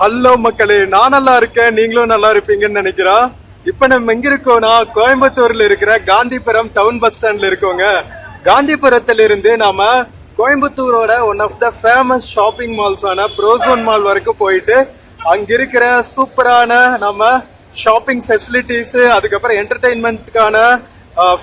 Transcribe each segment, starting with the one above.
Hello மக்களே, நான் நல்லா இருக்கேன், நீங்களும் நல்லா இருப்பீங்கன்னு நினைக்கிறேன். இப்ப நம்ம எங்க இருக்கோம்னா கோயம்புத்தூர்ல இருக்கிற காந்திபுரம் டவுன் பஸ் ஸ்டாண்ட்ல இருக்கோங்க. காந்திபுரத்துல இருந்து நாம கோயம்புத்தூரோட one of the famous shopping மால்ஸான ப்ரோசோன் மால் வரைக்கும் போயிட்டு அங்க இருக்கிற சூப்பரான நம்ம ஷாப்பிங் ஃபெசிலிட்டிஸ், அதுக்கப்புறம் என்டர்டெயின்மெண்ட்டுக்கான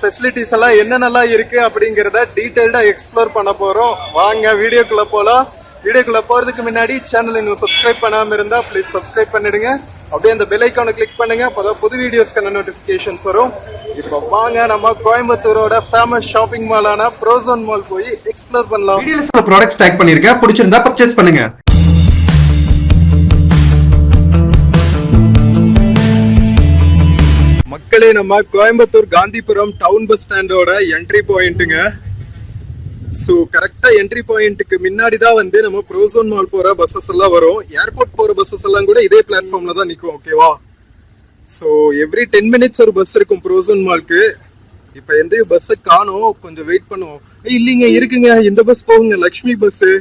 ஃபெசிலிட்டிஸ் எல்லாம் என்னென்னலாம் இருக்கு அப்படிங்கிறத டீட்டெயில்டா எக்ஸ்ப்ளோர் பண்ண போறோம். வாங்க வீடியோக்குள்ள போலாம். வீடியோக்குள்ள போறதுக்கு முன்னாடி சேனல் இன்னும் சப்ஸ்கிரைப் பண்ணாம இருந்தா ப்ளீஸ் சப்ஸ்கிரைப் பண்ணிடுங்க. அப்படியே அந்த பெல் ஐக்கானை கிளிக் பண்ணுங்க, அப்பதான் புது வீடியோஸ்க்கான நோட்டிபிகேஷன்ஸ் வரும். இப்போ வாங்க நம்ம கோயம்புத்தூரோட ஃபேமஸ் ஷாப்பிங் மாலான ப்ரோசோன் மால் போய் எக்ஸ்ப்ளோர் பண்ணலாம். வீடியோல ப்ராடக்ட்ஸ் டேக் பண்ணிருக்கேன், பிடிச்சிருந்தா பர்ச்சேஸ் பண்ணுங்க. மக்களே, நம்ம கோயம்புத்தூர் காந்திபுரம் டவுன் பஸ் ஸ்டாண்டோட என்ட்ரி பாயிண்ட்டுங்க. ஸோ கரெக்டாக என்ட்ரி பாயிண்ட்டுக்கு முன்னாடி தான் வந்து நம்ம ப்ரோசோன் மால் போகிற பஸ்ஸஸ் எல்லாம் வரும். ஏர்போர்ட் போகிற பஸ்ஸஸ் எல்லாம் கூட இதே பிளாட்ஃபார்மில் தான் நிற்கும். ஓகேவா? ஸோ எவ்ரி 10 minutes ஒரு பஸ் இருக்கும் ப்ரோசோன் மால்க்கு. இப்போ எந்த பஸ்ஸை காணோம், கொஞ்சம் வெயிட் பண்ணுவோம். இல்லைங்க, இருக்குங்க, இந்த பஸ் போகுங்க, Lakshmi bus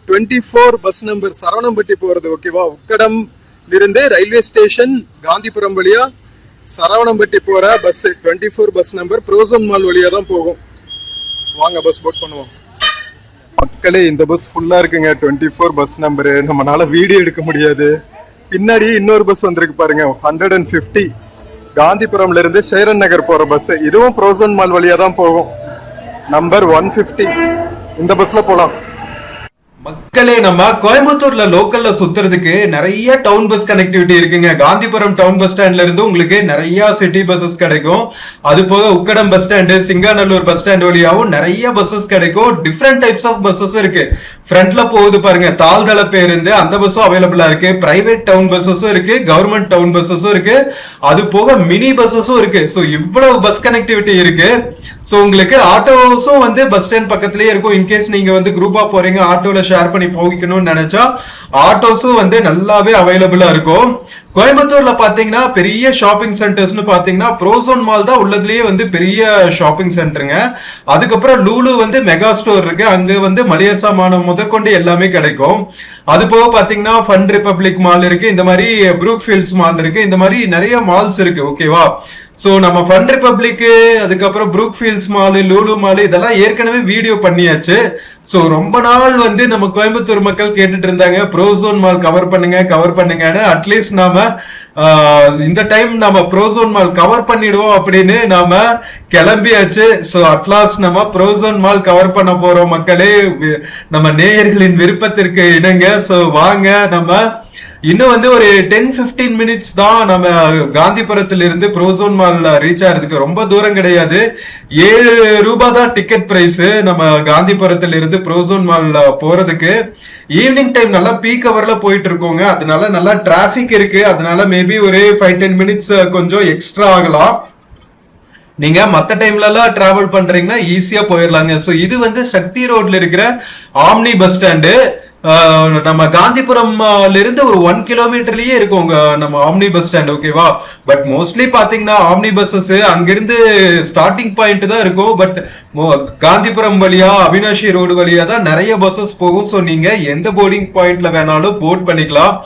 24 bus number, Saravanampatti போகிறது. ஓகேவா? உக்கடம் இருந்து ரயில்வே ஸ்டேஷன் காந்திபுரம் வழியா சரவணம்பட்டி போகிற bus 24 bus number Prozone mall வழியாக தான் போகும். வாங்க பஸ் போட் பண்ணுவோம். மக்களே, இந்த பஸ் ஃபுல்லா இருக்குங்க. 24 பஸ் நம்பரு. நம்மளால வீடியோ எடுக்க முடியாது. பின்னாடி இன்னொரு பஸ் வந்திருக்கு பாருங்க, 150 காந்திபுரம்ல இருந்து சேரன் நகர் போற பஸ். இதுவும் ப்ரோசோன் மால் வழியா தான் போகும். நம்பர் 150. இந்த பஸ்ல போலாம். மக்களே, நம்ம கோயம்புத்தூர்ல லோக்கல்ல சுத்துறதுக்கு நிறைய டவுன் பஸ் கனெக்டிவிட்டி இருக்குங்க. காந்திபுரம் டவுன் பஸ் ஸ்டாண்ட்ல இருந்து உங்களுக்கு நிறைய சிட்டி பஸ்ஸஸ் கிடைக்கும். அது போக Ukkadam bus stand, Singanallur bus stand வழியாவும் நிறைய பஸ்ஸஸ் கிடைக்கும். டிஃப்ரெண்ட் டைப்ஸ் ஆஃப் பஸ்ஸஸ் இருக்கு. ஃப்ரண்ட்ல போகுது பாருங்க, தாழ்தள பேருந்து, அந்த பஸ்ஸும் அவைலபிளா இருக்கு. பிரைவேட் டவுன் பஸ்ஸஸும் இருக்கு, கவர்மெண்ட் டவுன் பஸ்ஸஸும் இருக்கு. அது போக மினி பஸ்ஸஸும் இருக்கு. ஸோ இவ்வளவு பஸ் கனெக்டிவிட்டி இருக்கு. ஸோ உங்களுக்கு ஆட்டோஸும் வந்து பஸ் ஸ்டாண்ட் பக்கத்துலயே இருக்கும். இன்கேஸ் நீங்க வந்து குரூப்பா போறீங்க, ஆட்டோல ஷேர் பண்ணி போகிக்கணும்னு நினைச்சா ஆட்டோஸும் வந்து நல்லாவே அவைலபிளா இருக்கும். கோயம்புத்தூர்ல பாத்தீங்கன்னா பெரிய ஷாப்பிங் சென்டர்ஸ்னு பாத்தீங்கன்னா ப்ரோசோன் மால் தான் உள்ளதுலயே வந்து பெரிய ஷாப்பிங் சென்டருங்க. அதுக்கப்புறம் லூலு வந்து மெகா ஸ்டோர் இருக்கு, அங்க வந்து மளிகை சாமானம் முதற்கொண்டு எல்லாமே கிடைக்கும். அது போக பாத்தீங்கன்னா ஃபன் ரிபப்ளிக் மால் இருக்கு, இந்த மாதிரி ப்ரூக் ஃபீல்ட்ஸ் மால் இருக்கு, இந்த மாதிரி நிறைய மால்ஸ் இருக்கு. ஓகேவா? சோ நம்ம ஃபன் ரிபப்ளிக், அதுக்கப்புறம் Brook fields mall, Lulu mall இதெல்லாம் ஏற்கனவே வீடியோ பண்ணியாச்சு. சோ ரொம்ப நாள் வந்து நம்ம கோயம்புத்தூர் மக்கள் கேட்டுட்டு இருந்தாங்க ப்ரோசோன் மால் கவர் பண்ணுங்கன்னு. அட்லீஸ்ட் நாம இந்த டைம் நம்ம ப்ரோசோன் மால் கவர் பண்ணிடுவோம் அப்படின்னு நாம கிளம்பியாச்சு. சோ அட்லாஸ்ட் நம்ம ப்ரோசோன் மால் கவர் பண்ண போறோம் மக்களே, நம்ம நேயர்களின் விருப்பத்திற்கு இணங்க. சோ வாங்க, நம்ம இன்னும் வந்து ஒரு 10-15 minutes தான் நம்ம காந்திபுரத்துல இருந்து ப்ரோசோன் மால் ரீச் ஆகிறதுக்கு. ரொம்ப தூரம் கிடையாது, 7 ரூபாய் தான் டிக்கெட் பிரைஸ் நம்ம காந்திபுரத்துல இருந்து ப்ரோசோன் மால் போறதுக்கு. ஈவினிங் டைம் நல்லா பீக் ஹவர்ல போயிட்டு இருக்கோங்க, அதனால நல்லா டிராபிக் இருக்கு. அதனால மேபி ஒரு 5-10 minutes கொஞ்சம் எக்ஸ்ட்ரா ஆகலாம். நீங்க மத்த டைம்ல எல்லாம் டிராவல் பண்றீங்கன்னா ஈஸியா போயிடலாங்க. சோ இது வந்து சக்தி ரோட்ல இருக்கிற ஆம்னி பஸ் ஸ்டாண்டு. நம்ம காந்திபுரம்ல இருந்து ஒரு 1 கிலோமீட்டர்லயே இருக்கும் நம்ம ஆம்னி பஸ் ஸ்டாண்ட். ஓகேவா? பட் மோஸ்ட்லி பாத்தீங்கன்னா ஆம்னி பஸ்ஸஸ் அங்கிருந்து ஸ்டார்டிங் பாயிண்ட் தான் இருக்கும். பட் காந்திபுரம் வழியா, அவினாஷி ரோடு வழியா தான் நிறைய பஸ்ஸஸ் போகும். ஸோ நீங்க எந்த போர்டிங் பாயிண்ட்ல வேணாலும் போர்ட் பண்ணிக்கலாம்.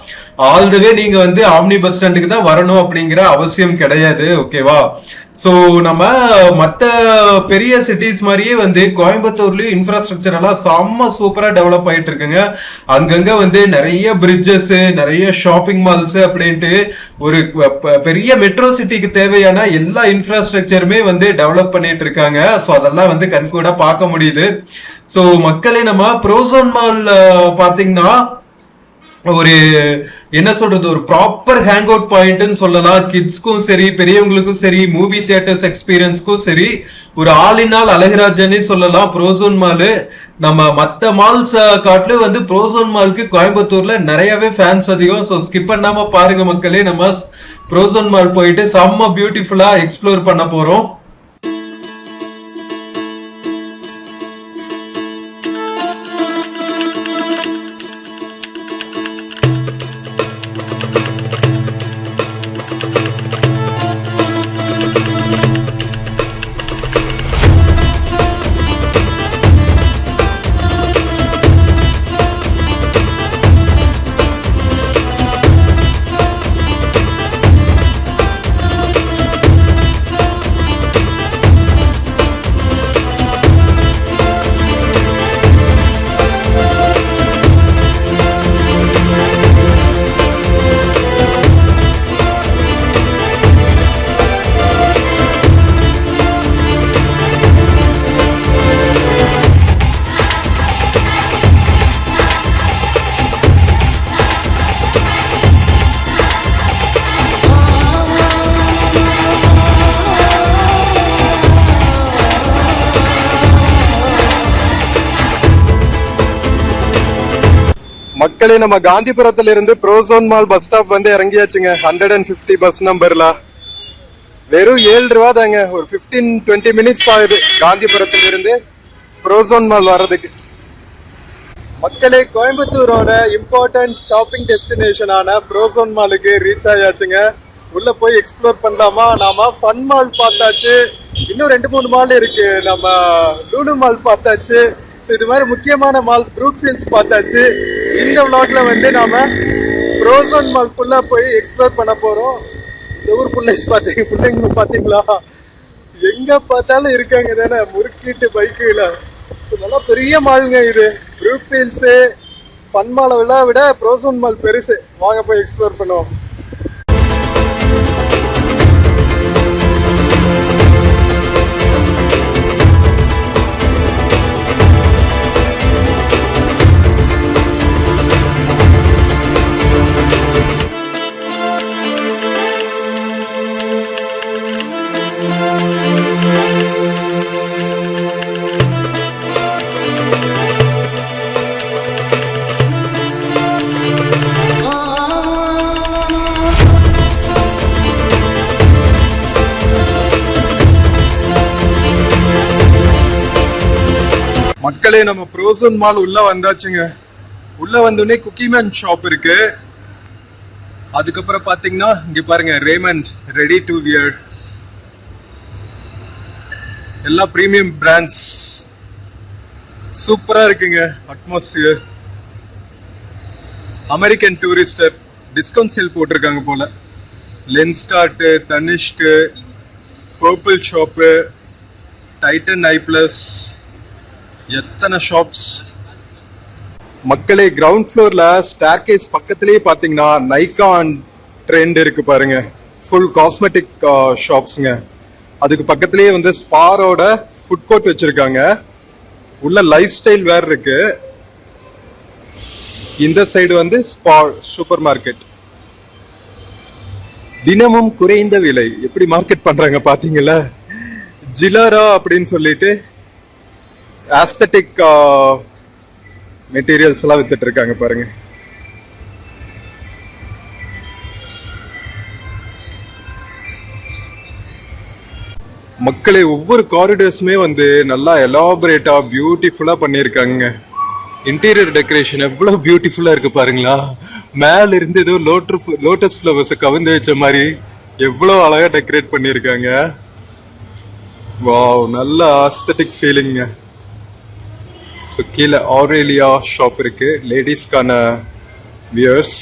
ஆல் த வே நீங்க வந்து ஆம்னி பஸ் ஸ்டாண்டுக்கு தான் வரணும் அப்படிங்கிற அவசியம் கிடையாது. ஓகேவா? சோ நம்ம மத்த பெரிய சிட்டிஸ் மாதிரியே வந்து கோயம்புத்தூர்லயும் இன்ஃப்ராஸ்ட்ரக்சர் எல்லாம் செம்ம சூப்பரா டெவலப் ஆயிட்டு இருக்குங்க. அங்கங்க வந்து நிறைய பிரிட்ஜஸ், நிறைய ஷாப்பிங் மால்ஸ் அப்படின்ட்டு ஒரு பெரிய மெட்ரோ சிட்டிக்கு தேவையான எல்லா இன்ஃப்ராஸ்ட்ரக்சருமே வந்து டெவலப் பண்ணிட்டு இருக்காங்க. சோ அதெல்லாம் வந்து கண்கூட பார்க்க முடியுது. சோ மக்களே, நம்ம ப்ரோசோன் மால் பாத்தீங்கன்னா ஒரு என்ன சொல்றது, ஒரு ப்ராப்பர் ஹேங் அவுட் பாயிண்ட்னு சொல்லலாம். கிட்ஸ்க்கும் சரி, பெரியவங்களுக்கும் சரி, மூவி தியேட்டர்ஸ் எக்ஸ்பீரியன்ஸ்க்கும் சரி, ஒரு ஆல் இன் ஆல் அழகராஜனே சொல்லலாம் ப்ரோசோன் மால். நம்ம மத்த மால்ஸ் காட்டிலும் வந்து ப்ரோசோன் மால்க்கு கோயம்புத்தூர்ல நிறையவே ஃபேன்ஸ் அதிகம். ஸோ ஸ்கிப் பண்ணாம பாருங்க மக்களே, நம்ம ப்ரோசோன் மால் போயிட்டு செம்ம பியூட்டிஃபுல்லா எக்ஸ்ப்ளோர் பண்ண போறோம். மக்களே, நம்ம காந்திபுரத்துல இருந்து ப்ரோசோன் மால் பஸ் ஸ்டாப் வந்து இறங்கியாச்சுங்க. 150 பஸ் நம்பர்ல வெறும் 7 ரூபா தாங்க. ஒரு 15-20 மினிட்ஸ் ஆகுது காந்திபுரத்துல இருந்து ப்ரோசோன் மால் வர்றதுக்கு. மக்களே, கோயம்புத்தூரோட இம்பார்ட்டன்ட் ஷாப்பிங் டெஸ்டினேஷனான ப்ரோசோன் மாலுக்கு ரீச் ஆயாச்சுங்க. உள்ள போய் எக்ஸ்ப்ளோர் பண்ணலாமா? நாம ஃபன் மால் பார்த்தாச்சு, இன்னும் 2-3 மால் இருக்கு. நம்ம லூலு மால் பார்த்தாச்சு. இது மாதிரி முக்கியமான மால் ப்ரூக்ஃபீல்ட்ஸ் பார்த்தாச்சு. இந்த vlogல வந்து நாம ப்ரோசோன் மால் ஃபுல்லா போய் எக்ஸ்ப்ளோர் பண்ண போறோம். இந்த ஊர் பிள்ளைங்க பாத்தீங்களா? எங்க பார்த்தாலும் இருக்காங்க தானே முறுக்கிட்டு பைக்குல. நல்லா பெரிய மாலுங்க இது. ப்ரூக்ஃபீல்ட்ஸ் ஃபன் மாலை விட ப்ரோசோன் மால் பெருசு. வாங்க போய் எக்ஸ்ப்ளோர் பண்ணுவோம். மக்களே, நம்ம ப்ரோசோன் மால் உள்ள வந்தாச்சுங்க. உள்ள வந்தோடனே குக்கிமேன் ஷாப் இருக்கு. அதுக்கப்புறம் பாத்தீங்கன்னா இங்க பாருங்க, ரேமண்ட் ரெடி டு வியர், எல்லா பிரீமியம் பிராண்ட்ஸ் சூப்பரா இருக்குங்க. Atmosphere. American Tourister discount sale போட்டிருக்காங்க போல. Lenskart, Tanishq, purple shop, Titan eye plus, எத்தனை ஷாப்ஸ். மக்களே, கிரவுண்ட் ஃப்ளோர்ல ஸ்டேர்கேஸ் பக்கத்திலேயே பாத்தீங்கன்னா நைகான் ட்ரெண்ட் இருக்கு பாருங்க. ஃபுல் காஸ்மெட்டிக் ஷாப்ஸ்ங்க. அதுக்கு பக்கத்திலேயே வந்து ஸ்பாரோட ஃபுட் கோர்ட் வச்சிருக்காங்க. உள்ள லைஃப் ஸ்டைல் வேர் இருக்கு. இந்த சைடு வந்து ஸ்பார் சூப்பர் மார்க்கெட். தினமும் குறைந்த விலை எப்படி மார்க்கெட் பண்றாங்க பாத்தீங்களா? ஜிலாரா அப்படின்னு சொல்லிட்டு ஆஸ்தட்டிக் மெட்டீரியல்ஸ் எல்லாம் வித்துட்டு இருக்காங்க பாருங்க. மக்களே, ஒவ்வொரு காரிடர்ஸுமே வந்து நல்லா எலாபரேட்டா பியூட்டிஃபுல்லா பண்ணியிருக்காங்க. இன்டீரியர் டெக்கரேஷன் எவ்வளவு பியூட்டிஃபுல்லா இருக்கு பாருங்களா. மேல இருந்து ஏதோ லோட்டஸ் ஃப்ளவர்ஸ் கவிழ்ந்து வச்ச மாதிரி எவ்வளவு அழகா டெக்கரேட் பண்ணியிருக்காங்க. வாவ், நல்ல ஆஸ்தட்டிக் ஃபீலிங்க. ஸோ கீழே ஆரேலியா ஷாப் இருக்கு. லேடிஸ்க்கான வியர்ஸ்,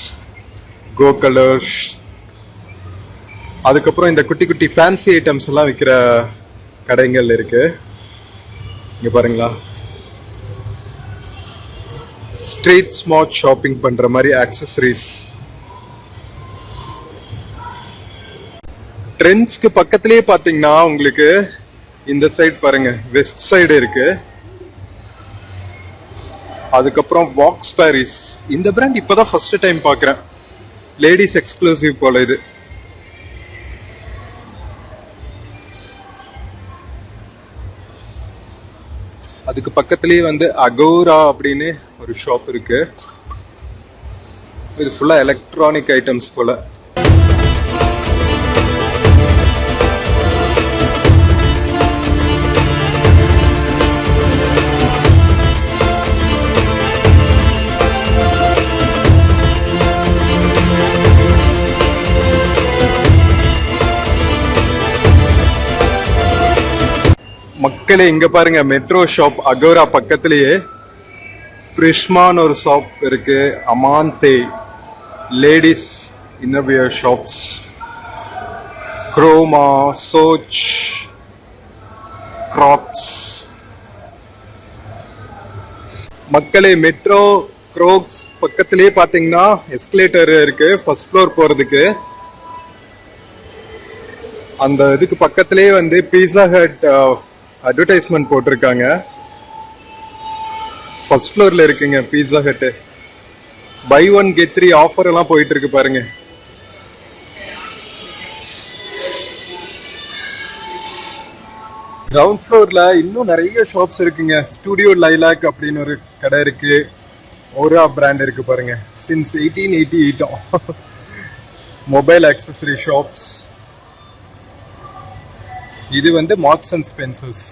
கோ கலர்ஸ். அதுக்கப்புறம் இந்த குட்டி குட்டி ஃபேன்சி ஐட்டம்ஸ் எல்லாம் விற்கிற கடைகள் இருக்கு. இங்க பாருங்களா, ஸ்ட்ரீட் ஸ்மார்ட் ஷாப்பிங் பண்ற மாதிரி ஆக்சசரிஸ். ட்ரெண்ட்ஸ்க்கு பக்கத்திலேயே பாத்தீங்கன்னா உங்களுக்கு இந்த சைடு பாருங்க, வெஸ்ட் சைடு இருக்கு. அதுக்கப்புறம் வாக்ஸ் பாரிஸ். இந்த பிராண்ட் இப்பதான் ஃபர்ஸ்ட் டைம் பார்க்குறேன். லேடிஸ் எக்ஸ்க்ளூசிவ் போல இது. அதுக்கு பக்கத்துலயே வந்து அகோரா அப்படின்னு ஒரு ஷாப் இருக்கு. இது ஃபுல்லா எலக்ட்ரானிக் ஐட்டம்ஸ் போல. மக்களே, இங்க பாருங்க, மெட்ரோ ஷாப் அகோரா பக்கத்திலேயே பிரிஷ்மான்னு ஒரு ஷாப் இருக்கு. அமாந்தே ladies innerwear shops, chroma, சோச், cracks. மக்களே, மெட்ரோ க்ரோக்ஸ் பக்கத்திலேயே பாத்தீங்கன்னா எஸ்கலேட்டர் இருக்கு ஃபர்ஸ்ட் ஃப்ளோர் போறதுக்கு. அந்த இதுக்கு பக்கத்திலேயே வந்து பீஸா ஹட் அட்வர்டைஸ்மெண்ட் போட்டிருக்காங்க. ஃபர்ஸ்ட் ஃப்ளோர்ல இருக்குங்க பீஸா ஹட். பை 1 get 3 ஆஃபர் எல்லாம் போயிட்டு இருக்கு பாருங்க. கிரவுண்ட் ஃப்ளோர்ல இன்னும் நிறைய ஷாப்ஸ் இருக்குங்க. ஸ்டுடியோ லைலாக் அப்படின்னு ஒரு கடை இருக்கு. ஓரா பிராண்ட் இருக்கு பாருங்க, சின்ஸ் 1888 மொபைல் ஆக்சசரி ஷாப்ஸ். இது வந்து Marks and Spencers.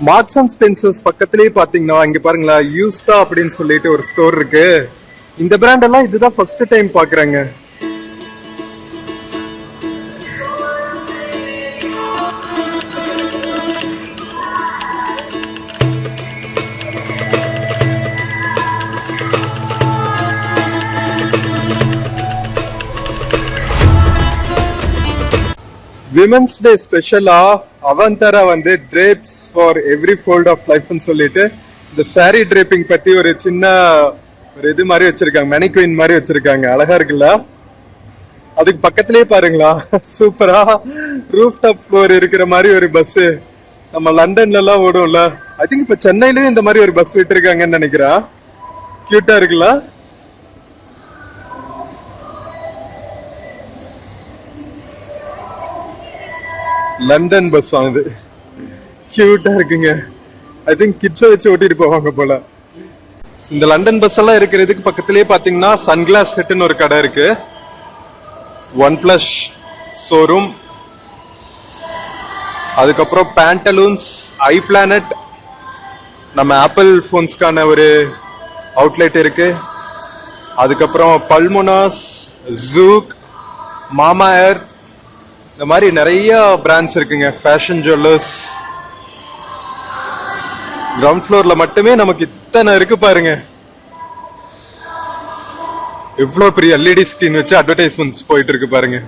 Marks and Spencers பக்கத்திலேயே பாத்தீங்கன்னா இங்க பாருங்களா, யூஸ்டா அப்படின்னு சொல்லிட்டு ஒரு ஸ்டோர் இருக்கு. இந்த பிராண்ட் எல்லாம் இதுதான் ஃபர்ஸ்ட் டைம் பாக்குறாங்க. விமென்ஸ் டே ஸ்பெஷலா அவந்தரா வந்து ட்ரேப்ஸ் ஃபார் எவ்ரி ஃபோல்ட் ஆஃப் லைஃப்னு சொல்லிட்டு இந்த சாரி ட்ரேப்பிங் பத்தி ஒரு சின்ன ஒரு இது மாதிரி வச்சிருக்காங்க, மேனிக்வின் மாதிரி வச்சிருக்காங்க. அழகா இருக்குல்ல? அதுக்கு பக்கத்திலேயே பாருங்களா, சூப்பரா ரூஃப் டாப் ஃப்ளோர் இருக்கிற மாதிரி ஒரு பஸ் நம்ம லண்டன்ல எல்லாம் ஓடும்ல. ஐ திங்க் இப்ப சென்னையிலயும் இந்த மாதிரி ஒரு பஸ் விட்டுருக்காங்கன்னு நினைக்கிறேன். கியூட்டா இருக்குல்ல? லண்டன் பஸ் ஆகுது, கியூட்டா இருக்குங்க. ஐ திங்க் கிட்ஸை வச்சு ஓட்டிட்டு போவாங்க போல. இந்த லண்டன் பஸ் எல்லாம் இருக்கிறதுக்கு பக்கத்திலேயே பாத்தீங்கன்னா சன்கிளாஸ் ஹெட்னு ஒரு கடை இருக்கு, ஒன் பிளஸ் ஷோரூம். அதுக்கப்புறம் பேண்டலூன்ஸ், ஐ பிளானட், நம்ம ஆப்பிள் போன்ஸ்க்கான ஒரு அவுட்லெட் இருக்கு. அதுக்கப்புறம் பல்மோனாஸ், ஜூக், மாமா எர்த், இந்த மாதிரி நிறைய பிராண்ட்ஸ் இருக்குங்க. Fashion jewellers. கிரவுண்ட் ஃப்ளோர்ல மட்டுமே நமக்கு இத்தனை இருக்கு பாருங்க. எவ்வளவு பெரிய எல்இடி ஸ்கிரீன் வச்சு அட்வர்டைஸ்மெண்ட்ஸ் போயிட்டு இருக்கு பாருங்க.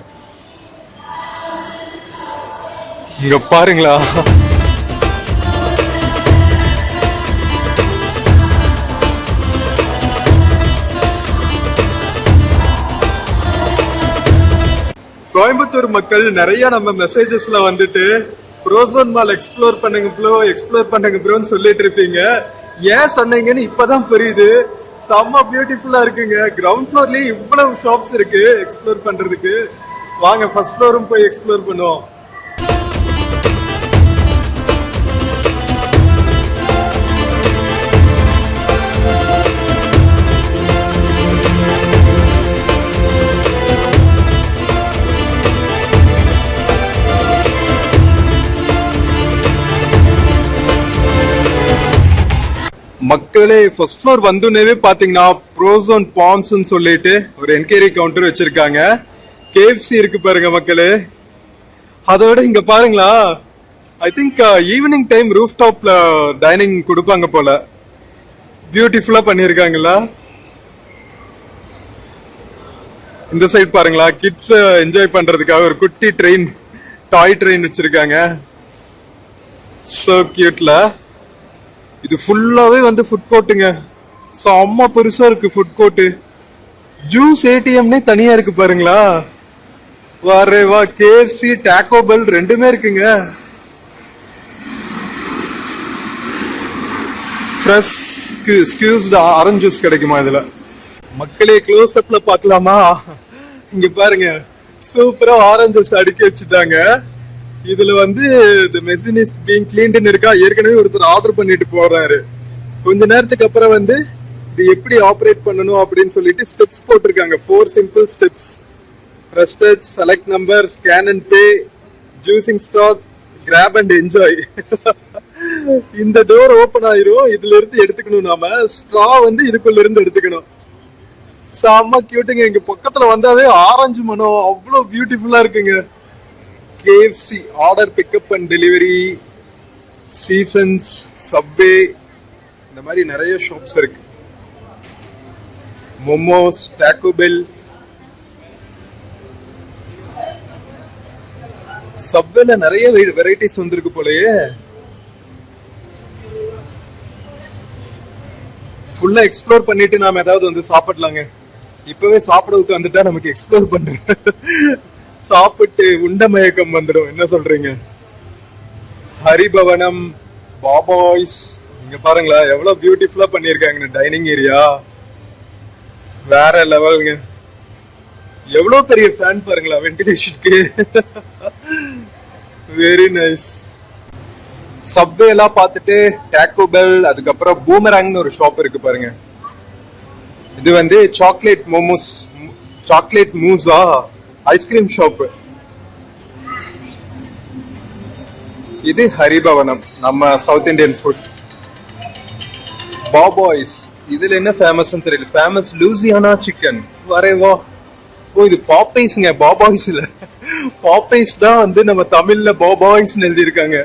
இங்க பாருங்களா, கோயம்புத்தூர் மக்கள் நிறைய நம்ம மெசேஜஸ்ல வந்துட்டு ப்ரோசோன் மால் எக்ஸ்ப்ளோர் பண்ணுங்க ப்ரோன்னு சொல்லிட்டு இருப்பீங்க. ஏன் சொன்னீங்கன்னு இப்பதான் புரியுது. செம்ம பியூட்டிஃபுல்லா இருக்குங்க. கிரவுண்ட் ஃப்ளோர்லயே இவ்வளவு ஷாப்ஸ் இருக்கு எக்ஸ்ப்ளோர் பண்றதுக்கு. வாங்க ஃபர்ஸ்ட் ஃப்ளோரும் போய் எக்ஸ்ப்ளோர் பண்ணுவோம். மக்களே, ஃபர்ஸ்ட் ஃப்ளோர் வந்தோடனே பாத்தீங்கன்னா ப்ரோசோன் பாம்ஸ் சொல்லிட்டு ஒரு என்கொயரி கவுண்டர் வச்சிருக்காங்க. KFC இருக்கு பாருங்க மக்களே. அதோட இங்க பாருங்களா, I think evening time roof டாப்ல டைனிங் கொடுப்பாங்க போல. பியூட்டிஃபுல்லா பண்ணிருக்காங்களா? இந்த சைட் பாருங்களா, கிட்ஸ் என்ஜாய் பண்றதுக்காக ஒரு குட்டி ட்ரெயின், டாய் ட்ரெயின் வச்சிருக்காங்க. சோ கியூட்ல. இது ஃபுல்லாவே வந்து ஃபுட் கோர்ட்டுங்க. செம்ம பெருசா இருக்கு ஃபுட் கோர்ட்டு. ஜூஸ் ஏடிஎம்னே தனியா இருக்கு பாருங்களா. வாரே வா, KFC, டாக்கோ பெல் ரெண்டுமே இருக்குங்க. ஃப்ரெஷ் ஸ்கியூஸ்டு ஆரஞ்சு ஜூஸ் கிடைக்குமா இதுல? மக்களே, க்ளோஸ் அப்ல பார்க்கலாமா? இங்க பாருங்க, சூப்பரா ஆரஞ்சஸ் அடுக்கி வச்சுட்டாங்க. இதுல வந்து the machine is being cleaned ன்னு இருக்கா. ஏற்கனவே ஒருத்தர் ஆர்டர் பண்ணிட்டு போறாரு. கொஞ்ச நேரத்துக்கு அப்புறம் வந்து இது எப்படி ஆப்ரேட் பண்ணணும் அப்படின்னு சொல்லிட்டு ஸ்டெப்ஸ் போட்டிருக்காங்க. 4 simple steps. press touch, select number, scan and pay, juicing stock, grab and enjoy. இந்த டோர் ஓபன் ஆயிரும். இதுல இருந்து எடுத்துக்கணும், நாம ஸ்ட்ரா வந்து இதுக்குள்ள இருந்து எடுத்துக்கணும். செம்ம கியூட்டுங்க. இங்க பக்கத்துல வந்தாவே ஆரஞ்சு மனம் அவ்வளவு பியூட்டிஃபுல்லா இருக்குங்க. KFC order pickup and delivery, Seasons, Subway, இந்த மாதிரி நிறைய ஷாப்ஸ் இருக்கு. மோமோஸ், டாக்கோ பெல், சப்வேல நிறைய வெரைட்டிஸ் வந்திருக்கு போலயே. ஃபுல்லா எக்ஸ்ப்ளோர் பண்ணிட்டு நாம ஏதாவது வந்து சாப்பிடலாங்க. இப்பவே சாப்பிட உட்காந்துட்டா நமக்கு எக்ஸ்ப்ளோர் பண்றேன் சாப்பிட்டு உண்ட மயக்கம் வந்துடும். என்ன சொல்றீங்க? ஹரிபவனம் பாபாய்ஸ். இங்க பாருங்களா எவ்வளவு பியூட்டிஃபுல்லா பண்ணிருக்காங்க டைனிங் ஏரியா. வேற லெவலுங்க. எவ்வளவு பெரிய ஃபேன் பாருங்களா வென்டிலேஷனுக்கு. Very nice. சப்வே எல்லாம் பார்த்துட்டு டாக்கோ பெல், அதுக்கப்புறம் பூமராங்னு ஒரு ஷாப் இருக்கு பாருங்க. இது வந்து chocolate momos, chocolate mousse ice cream shop. இது ஹரிபவனம், நம்ம சவுத் இந்தியன் ஃபுட். பாபாய்ஸ், இதுல என்ன ஃபேமஸ் தெரியல. Famous Louisiana chicken. வரேவா. ஓ இது பாப்பைஸ்ங்க, பாபாய்ஸ் இல்ல. பாப்பைஸ் தான் வந்து நம்ம தமிழ்ல பாபாய்ஸ் எழுதி இருக்காங்க.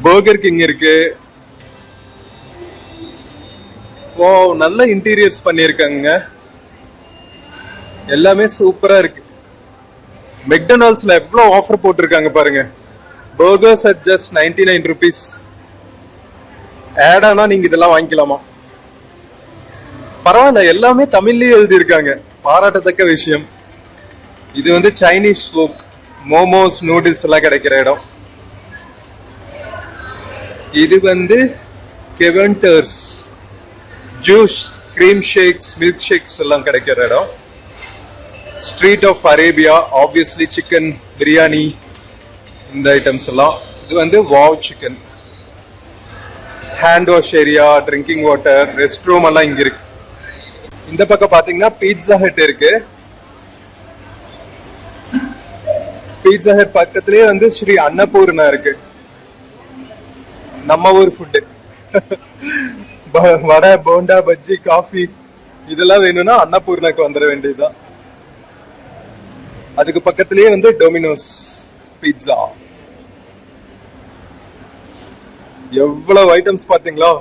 பர்கர் கிங் இருக்கு. ஓ நல்ல இன்டீரியர்ஸ் பண்ணிருக்காங்க, எல்லாமே சூப்பரா இருக்கு. மெக்டொனால்ட்ஸ்ல எவ்வளவு ஆஃபர் போட்டிருக்காங்க பாருங்க. Burgers at just 99 rupees. ஆட் ஆனா நீங்க இதெல்லாம் வாங்கிக்கலாமா? பரவாயில்ல, எல்லாமே தமிழ்லயே எழுதி இருக்காங்க, பாராட்டத்தக்க விஷயம். இது வந்து சைனீஸ் ஃபுட், மோமோஸ் நூடுல்ஸ் எல்லாம் கிடைக்கிற இடம். இது வந்து Keventers, juice, cream shakes, milk shakes எல்லாம் கிடைக்கிற இடம். Street of Arabia, obviously chicken biryani, இந்த ஐட்டம்ஸ் எல்லாம். இது வந்து wow chicken. Hand wash area, drinking water, rest room எல்லாம் இங்க இருக்கு. இந்த பக்கம் பாத்தீங்கன்னா பீட்சா ஹட் இருக்கு. பீட்சா ஹட் பக்கத்திலேயே வந்து ஸ்ரீ அன்னபூர்ணா இருக்கு, நம்ம ஊர் ஃபுட்டு. வடை, போண்டா, பஜ்ஜி, காஃபி இதெல்லாம் வேணும்னா அன்னபூர்ணாக்கு வந்துட வேண்டியதுதான். அதுக்கு பக்கத்திலேயே வந்து டொமினோஸ் பீட்சா. எவ்வளவு ஐட்டம்ஸ் பாத்தீங்களா.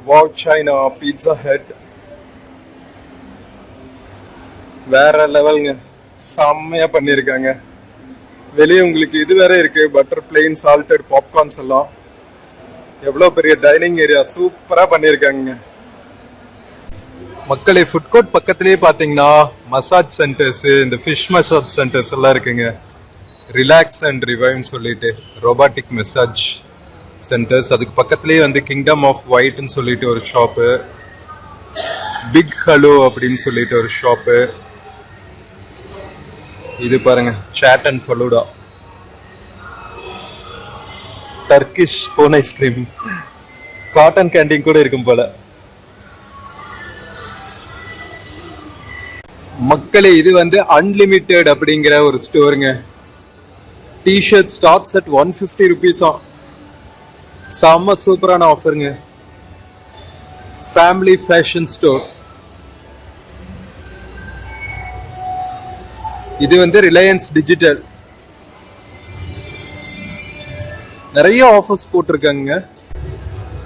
வாவ் சைனா, பீட்சா ஹட் வேற லெவலுங்க, செம்மையா பண்ணிருக்காங்க. வெளியே உங்களுக்கு இது வேற இருக்கு, பட்டர் பிளெயின், சால்டட் பாப்கார்ன்ஸ் எல்லாம். எவ்வளவு பெரிய டைனிங் ஏரியா, சூப்பரா பண்ணிருக்காங்க. மக்களே, ஃபுட் கோர்ட் பக்கத்திலேயே பாத்தீங்கன்னா மசாஜ் சென்டர்ஸ், இந்த ஃபிஷ் மசாஜ் சென்டர்ஸ் எல்லாம் இருக்குங்க. ரிலாக்ஸ் அண்ட் ரிவைவ்னு சொல்லிட்டு ரோபாட்டிக் மசாஜ் சென்டர்ஸ். அதுக்கு பக்கத்திலேயே வந்து கிங்டம் ஆஃப் ஒயிட்னு சொல்லிட்டு ஒரு ஷாப்பு, பிக் ஹலோ அப்படின்னு சொல்லிட்டு ஒரு ஷாப்பு. இது பாருங்க chaat and falooda, Turkish cone ice cream, cotton canteen கூட இருக்கும் போல. மக்களே, இது வந்து அன்லிமிட்டெட் அப்படிங்கிற ஒரு ஸ்டோருங்க. T shirt starts at 150 rupees. செம்ம சூப்பரான ஆஃபருங்க. Family fashion store. இது வந்து ரிலையன்ஸ் டிஜிட்டல். நிறைய ஆஃபர்ஸ் போட்டிருக்காங்க.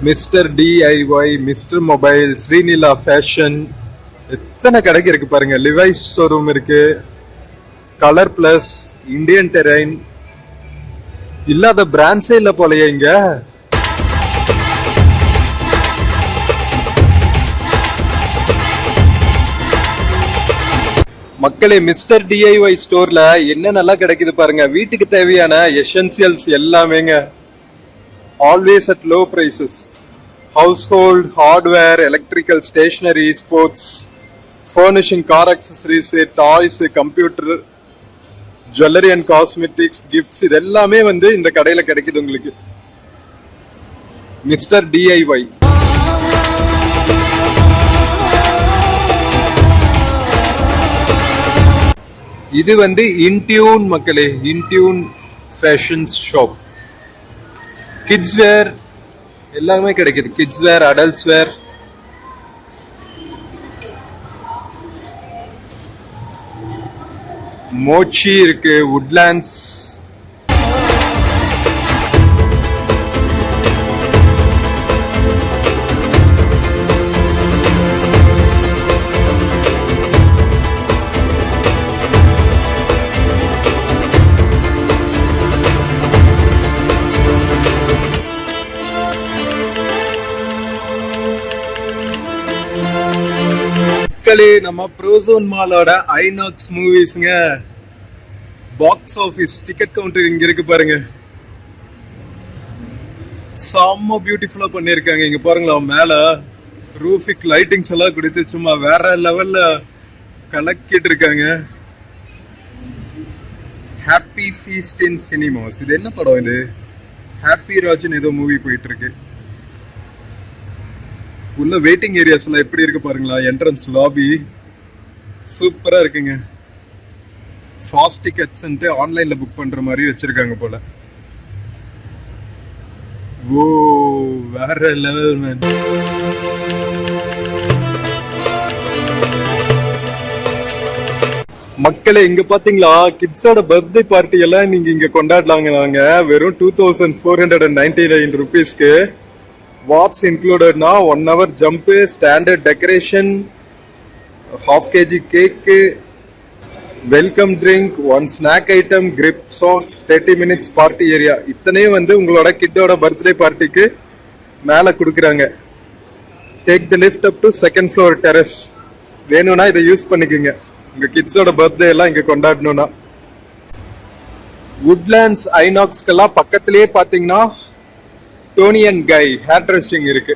Mr DIY, Mr mobile, Srinila fashion, எத்தனை கடைக்கு இருக்கு பாருங்க. லிவைஸ் ஷோரூம் இருக்கு, கலர் பிளஸ், இந்தியன் டெரைன். இல்லாத பிராண்ட்ஸே இல்ல போலயே இங்க. மக்களே, மிஸ்டர் டிஐஒய் ஸ்டோர்ல என்ன நல்லா கிடைக்குது பாருங்க. வீட்டுக்கு தேவையான எசென்சியல்ஸ் எல்லாமேங்க, always at low prices. Household, hardware, electrical, stationery, sports, furnishing, car accessories, toys, computer, jewellery and cosmetics, gifts, இது எல்லாமே வந்து இந்த கடையில கிடைக்குது உங்களுக்கு. Mr DIY. இது வந்து இன்டியூன் மக்களே, Intune fashion shop. Kids wear எல்லாமே கிடைக்குது. கிட்ஸ் வேர், அடல்ட்ஸ் வேர். மோச்சி இருக்கு, வுட்லாண்ட்ஸ். நம்ம ப்ரோசோன் மாலோட ஐநாக்ஸ் மூவிஸ்ங்க. பாக்ஸ் ஆபீஸ் டிக்கெட் கவுண்டர் இங்க இருக்கு பாருங்க. செம்ம பியூட்டிஃபுல்லா பண்ணிருக்காங்க. இங்க பாருங்களா, மேல ரூஃபிக் லைட்டிங்ஸ் எல்லாம் கொடுத்து சும்மா வேற லெவல்ல கலக்கிட்டு இருக்காங்க. ஹாப்பி ஃபீஸ்ட் இன் சினிமாஸ். இது என்ன படம் இது? ஹாப்பி ராஜன் ஏதோ மூவி போயிட்டு இருக்கு. உள்ள வெயிட்டிங் ஏரியாஸ் எல்லாம் எப்படி இருக்கு பாருங்களா. என்ட்ரன்ஸ் லாபி சூப்பரா இருக்குங்க. ஃபாஸ்ட் டிக்கெட்ஸ் ஆன்லைன்ல புக் பண்ற மாதிரி வச்சிருக்காங்க போல. ஓ வேற லெவல் மேன். மக்களே இங்க பாத்தீங்களா, கிட்ஸோட பர்த்டே பார்ட்டி எல்லாம் நீங்க இங்க கொண்டாடலாங்க. நாங்க வெறும் 2499 ருபீஸ்க்கு. வாட்ஸ் இன்க்ளூடட்னா 1 hour jump, standard decoration, ½ kg cake, welcome drink, 1 snack item, grip socks, 30 minutes party area. இத்தனையும் உங்களோட கிட்டோட பர்த்டே பார்ட்டிக்கு மேல கொடுக்குறாங்க. Take the lift up to 2nd floor terrace. வேணும்னா இதை யூஸ் பண்ணிக்கோங்க உங்க கிட்ஸோட பர்த்டே எல்லாம் இங்க கொண்டாடணும்னா. வுட்லாண்ட்ஸ் ஐநாக்ஸ்க்கெல்லாம் பக்கத்திலேயே பாத்தீங்கன்னா Toni and Guy hair dressing இருக்கு.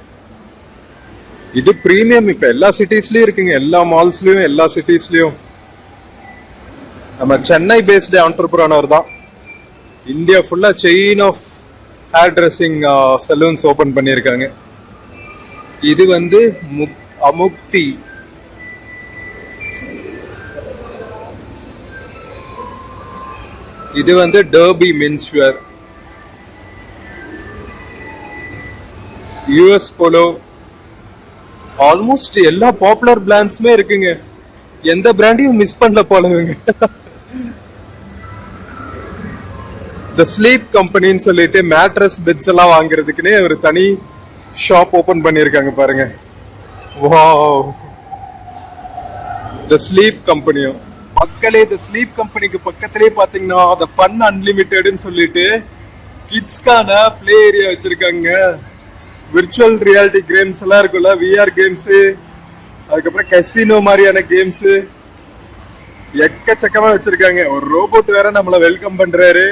இது பிரீமியம். இப்ப எல்லா சிட்டிஸ்லயும் இருக்குங்க, எல்லா மால்ஸ்லயும், எல்லா சிட்டிஸ்லயும். நம்ம சென்னை பேஸ்டு ஆண்டர்பிரனர் தான். இந்தியா ஃபுல்லா chain of hair dressing salons open பண்ணியிருக்காங்க. இது அமுக்தி. இது Derby menswear. US Polo. Almost எல்லா பாப்புலர் பிராண்ட்ஸுமே இருக்குங்க. எந்த பிராண்டையும் மிஸ் பண்ணல போலவங்க. த ஸ்லீப் கம்பெனின்னு சொல்லிட்டு மேட்ரஸ் பெட்ஸ் எல்லாம் வாங்குறதுக்குன்னே ஒரு தனி ஷாப் ஓபன் பண்ணிருக்காங்க பாருங்க. வாவ். த ஸ்லீப் கம்பெனியும் மக்களே, த ஸ்லீப் கம்பெனிக்கு பக்கத்திலே பாத்தீங்கன்னா த ஃபன் அன்லிமிட்டட்னு சொல்லிட்டு கிட்ஸ்க்கான பிளே ஏரியா வச்சிருக்காங்க. விர்ச்சுவல் ரியாலிட்டி கேம்ஸ் எல்லாம் இருக்குல்ல, விஆர் கேம்ஸ், அதுக்கப்புறம் கசினோ மாதிரியான கேம்ஸ் எக்கச்சக்கமா வச்சிருக்காங்க. ஒரு ரோபோட் வேற நம்மள வெல்கம் பண்றாரு.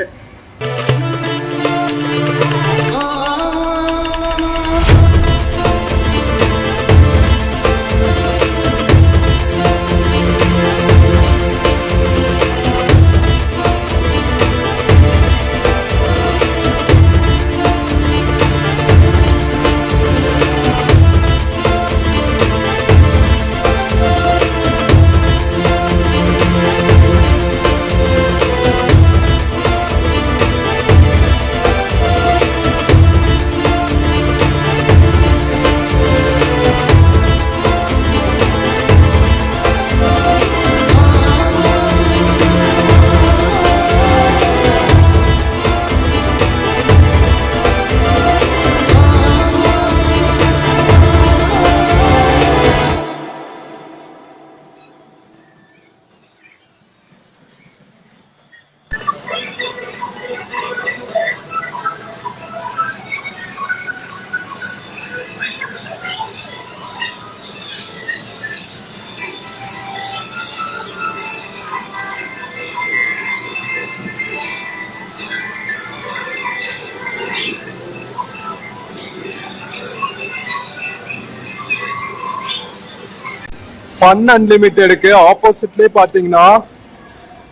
ஃபன் அன்லிமிட்டெடுக்கு ஆப்போசிட்லயே பாத்தீங்கன்னா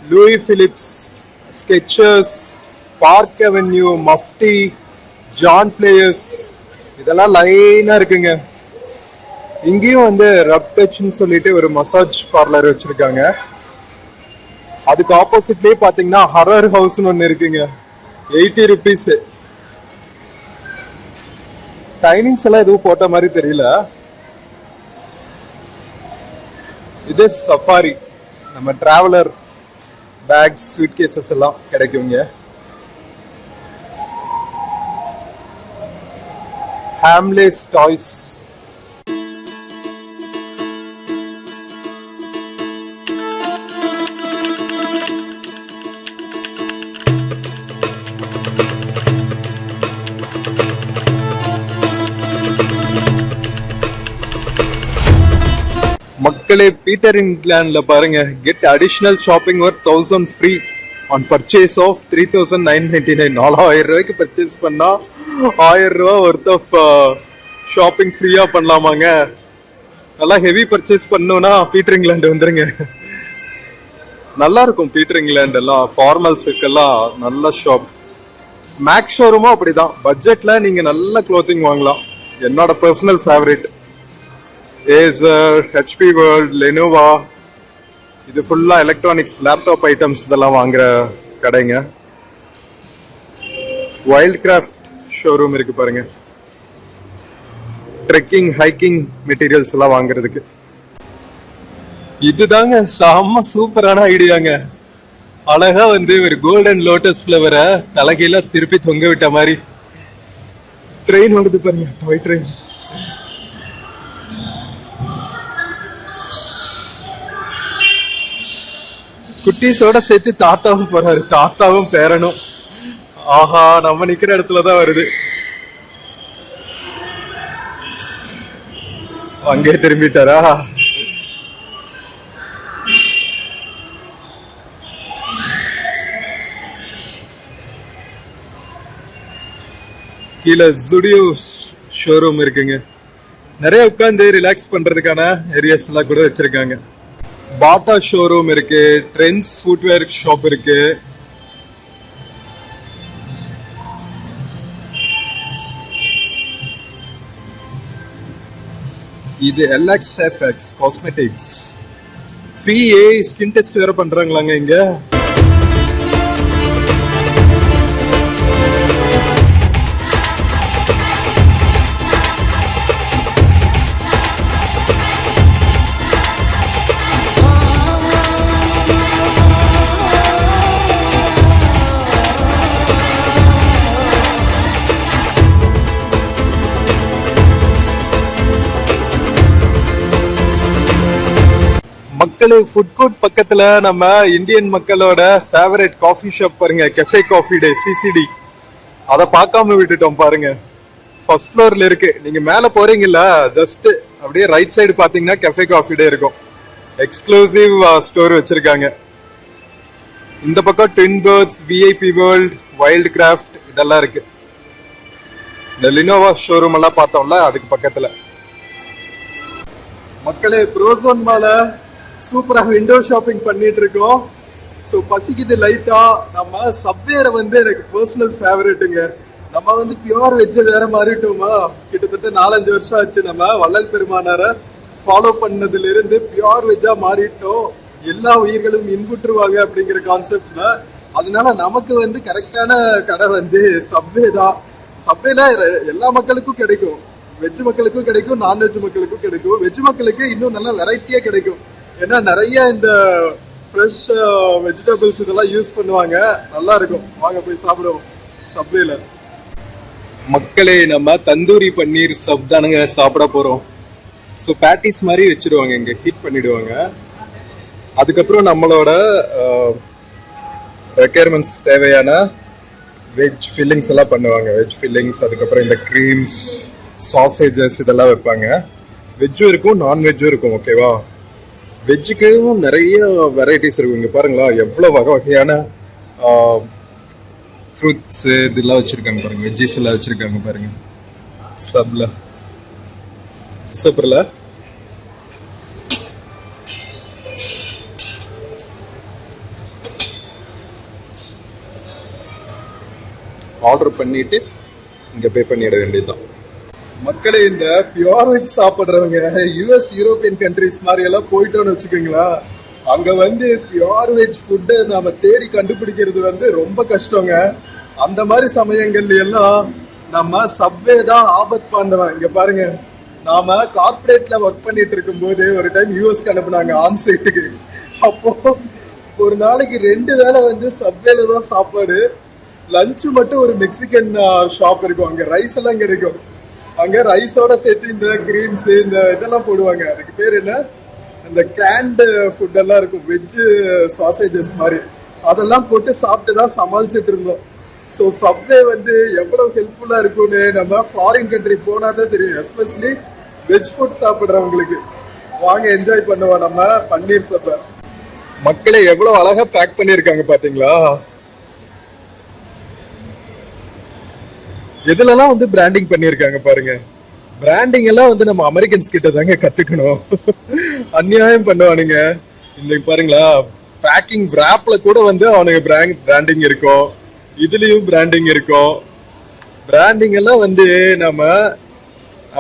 Louis Philippe, Skechers, Park Avenue, Mufti, John Players இதெல்லாம் லைனா இருக்குங்க. இங்கேயும் ரப் டச்னு சொல்லிட்டு ஒரு மசாஜ் பார்லர் வச்சிருக்காங்க. அதுக்கு ஆப்போசிட்லயே பாத்தீங்கன்னா ஹரர் ஹவுஸ்னு ஒன்னு இருக்குங்க. 80 ருபீஸ். டைமிங்ஸ் எல்லாம் எதுவும் போட்ட மாதிரி தெரியல. இது சஃபாரி. நம்ம டிராவலர் பேக்ஸ், ஸ்வீட் கேசஸ் எல்லாம் கிடைக்குங்க. Hamleys toys. மக்களே, பீட்டர் இங்கிலாந்துல பாருங்க, get additional shopping worth 1000 free on purchase of 3,999. 4,000 ரூபாய்க்கு பர்ச்சேஸ் பண்ணா 1,000 ரூபா ஒர்த் ஆஃப் ஷாப்பிங் ஃப்ரீயா பண்ணலாமாங்க. நல்லா ஹெவி பர்ச்சேஸ் பண்ணோம்னா பீட்டர் இங்கிலாந்து வந்துருங்க. நல்லா இருக்கும் பீட்டர் இங்கிலாந்து எல்லாம் ஃபார்மல்ஸுக்கெல்லாம் நல்ல ஷாப். மேக்ஸ் ஷோரூமும் அப்படிதான், பட்ஜெட்ல நீங்க நல்ல க்ளோத்திங் வாங்கலாம். என்னோட personal favourite Acer, HP world, Lenovo, இது ஃபுல்லா எலக்ட்ரானிக்ஸ் லேப்டாப் ஐட்டம்ஸ் இதெல்லாம் வாங்குற கடைங்க. வைல்ட் கிராஃப்ட் ஷோரூம் இருக்கு பாருங்க, ட்ரெக்கிங் ஹைக்கிங் மெட்டீரியல்ஸ் எல்லாம் வாங்குறதுக்கு. இதுதாங்க செம்ம சூப்பரான ஐடியாங்க. அழகா வந்து ஒரு கோல்டன் லோட்டஸ் ஃபிளவரை தலைகீழ திருப்பி தொங்க விட்ட மாதிரி ட்ரெயின் ஓடுது பாருங்க, டாய் ட்ரெயின். குட்டீஸோட சேர்த்து தாத்தாவும் போறாரு, தாத்தாவும் பேரனும். ஆஹா, நம்ம நிக்கிற இடத்துலதான் வருது. அங்கே திரும்பிட்டாரா? கீழே ஜுடியோ ஷோரூம் இருக்குங்க. நிறைய உட்காந்து ரிலாக்ஸ் பண்றதுக்கான ஏரியாஸ் எல்லாம் கூட வச்சிருக்காங்க. பாட்டா ஷோரூம் இருக்கு, ட்ரெண்ட்ஸ் ஃபுட்வேர் ஷாப் இருக்கு. இது LXFX cosmetics. Free skin test வேற பண்றாங்களாங்க இங்க. மக்களே, ஃபுட் கோர்ட் பக்கத்துல நம்ம இந்தியன் மக்களோட ஃபேவரட் காஃபி ஷாப் பாருங்க, கெஃபே காஃபி டே, CCD. அதை பார்க்காம விட்டுட்டோம் பாருங்க. ஃபர்ஸ்ட் ஃப்ளோர்ல இருக்கு. நீங்க மேல போறீங்கல்ல, ஜஸ்ட் அப்படியே ரைட் சைடு பாத்தீங்கன்னா கெஃபே காஃபி டே இருக்கும். எக்ஸ்க்ளூசிவ் ஸ்டோர் வச்சிருக்காங்க. இந்த பக்கம் twin birds, VIP world, wild craft இதெல்லாம் இருக்கு. இந்த லினோவா ஷோரூம் எல்லாம் பார்த்தோம்ல, அதுக்கு பக்கத்துல. மக்களே, ப்ரோசோன் மால சூப்பரா விண்டோ ஷாப்பிங் பண்ணிட்டு இருக்கோம். ஸோ பசிக்குது லைட்டா. நம்ம சப்வேரை வந்து எனக்கு பர்சனல் ஃபேவரட்டுங்க. நம்ம வந்து பியூர் வெஜ்ஜை வேற மாறிட்டோமா. கிட்டத்தட்ட 4-5 வருஷம் ஆச்சு நம்ம வள்ளல் பெருமானாரை ஃபாலோ பண்ணதுல இருந்து பியூர் வெஜ்ஜா மாறிட்டோம். எல்லா உயிர்களும் இன்புற்றுவாங்க அப்படிங்கிற கான்செப்ட்ல. அதனால நமக்கு வந்து கரெக்டான கடை வந்து சப்வே தான். சப்வேல எல்லா மக்களுக்கும் கிடைக்கும். வெஜ் மக்களுக்கும் கிடைக்கும், நான்வெஜ் மக்களுக்கும் கிடைக்கும். வெஜ் மக்களுக்கு இன்னும் நல்லா வெரைட்டியா கிடைக்கும். ஏன்னா நிறைய இந்த ஃப்ரெஷ் வெஜிடபிள்ஸ் இதெல்லாம் யூஸ் பண்ணுவாங்க. நல்லா இருக்கும். வாங்க போய் சாப்பிடுவோம் சப்வேல. மக்களே, நம்ம தந்தூரி பன்னீர் சப் தானுங்க சாப்பிட போறோம். ஸோ பேட்டிஸ் மாதிரி வச்சிருவாங்க, இங்க ஹீட் பண்ணிடுவாங்க. அதுக்கப்புறம் நம்மளோட ரெக்யர்மெண்ட்ஸ்க்கு தேவையான வெஜ் ஃபில்லிங்ஸ் எல்லாம் பண்ணுவாங்க. வெஜ் ஃபில்லிங்ஸ், அதுக்கப்புறம் இந்த க்ரீம்ஸ், சாசேஜஸ் இதெல்லாம் வைப்பாங்க. வெஜ்ஜும் இருக்கும், நான்வெஜ்ஜும் இருக்கும். ஓகேவா? வெஜ்ஜுக்கும் நிறைய வெரைட்டிஸ் இருக்கும். இங்கே பாருங்களா, எவ்வளோ வகையான ஃப்ரூட்ஸ் இதெல்லாம் வச்சுருக்காங்க பாருங்க. வெஜ்ஜீஸ் எல்லாம் வச்சுருக்காங்க பாருங்க சப்ல. சூப்பர்ல. ஆர்டர் பண்ணிட்டு இங்க பே பண்ணிட வேண்டியதுதான். மக்களே, இந்த பியூர் வெஜ் சாப்பிட்றவங்க US யூரோப்பியன் கண்ட்ரிஸ் மாதிரி எல்லாம் போயிட்டோன்னு வச்சுக்கோங்களா, அங்க வந்து பியூர் வெஜ் ஃபுட்டை நாம தேடி கண்டுபிடிக்கிறது வந்து ரொம்ப கஷ்டங்க. அந்த மாதிரி சமயங்கள்ல எல்லாம் நம்ம சப்வே தான் ஆபத் பண்ணுறோம். இங்க பாருங்க, நாம கார்பரேட்ல ஒர்க் பண்ணிட்டு இருக்கும் போது ஒரு டைம் யூஎஸ்க்கு அனுப்புனாங்க ஆன் சைட்டுக்கு. அப்போ ஒரு நாளைக்கு 2 வேளை வந்து சப்வேல தான் சாப்பாடு. லஞ்சு மட்டும் ஒரு மெக்சிகன் ஷாப் இருக்கும், அங்க ரைஸ் எல்லாம் கிடைக்கும். அங்க ரைஸோட சேர்த்து இந்த கிரீம்ஸ் இந்த இதெல்லாம் போடுவாங்க. அதுக்கு பேர் என்ன, இந்த கேண்ட் ஃபுட் எல்லாம் இருக்கும், வெஜ் சாசேஜஸ் மாதிரி. அதெல்லாம் போட்டு சாப்பிட்டு தான் சமாளிச்சுட்டு இருந்தோம். ஸோ சப்வே வந்து எவ்வளவு ஹெல்ப்ஃபுல்லா இருக்கும்னு நம்ம ஃபாரின் கண்ட்ரி போனா தான் தெரியும். எஸ்பெஷலி வெஜ் ஃபுட் சாப்பிட்றவங்களுக்கு. வாங்க என்ஜாய் பண்ணுவோம் நம்ம பன்னீர் சப்பை. மக்களே எவ்வளவு அழகா பேக் பண்ணிருக்காங்க பாத்தீங்களா? எதுலலாம் வந்து பிராண்டிங் பண்ணிருக்காங்க பாருங்க. பிராண்டிங் எல்லாம் வந்து நம்ம அமெரிக்கன்ஸ் கிட்ட தாங்க கத்துக்கணும். அநியாயம் பண்ணுவானுங்க. இந்த பாருங்களா, பேக்கிங் ராப்ல கூட வந்து அவனுக்கு பிராண்டிங் இருக்கும், இதுலயும் பிராண்டிங் இருக்கும். பிராண்டிங் எல்லாம் வந்து நம்ம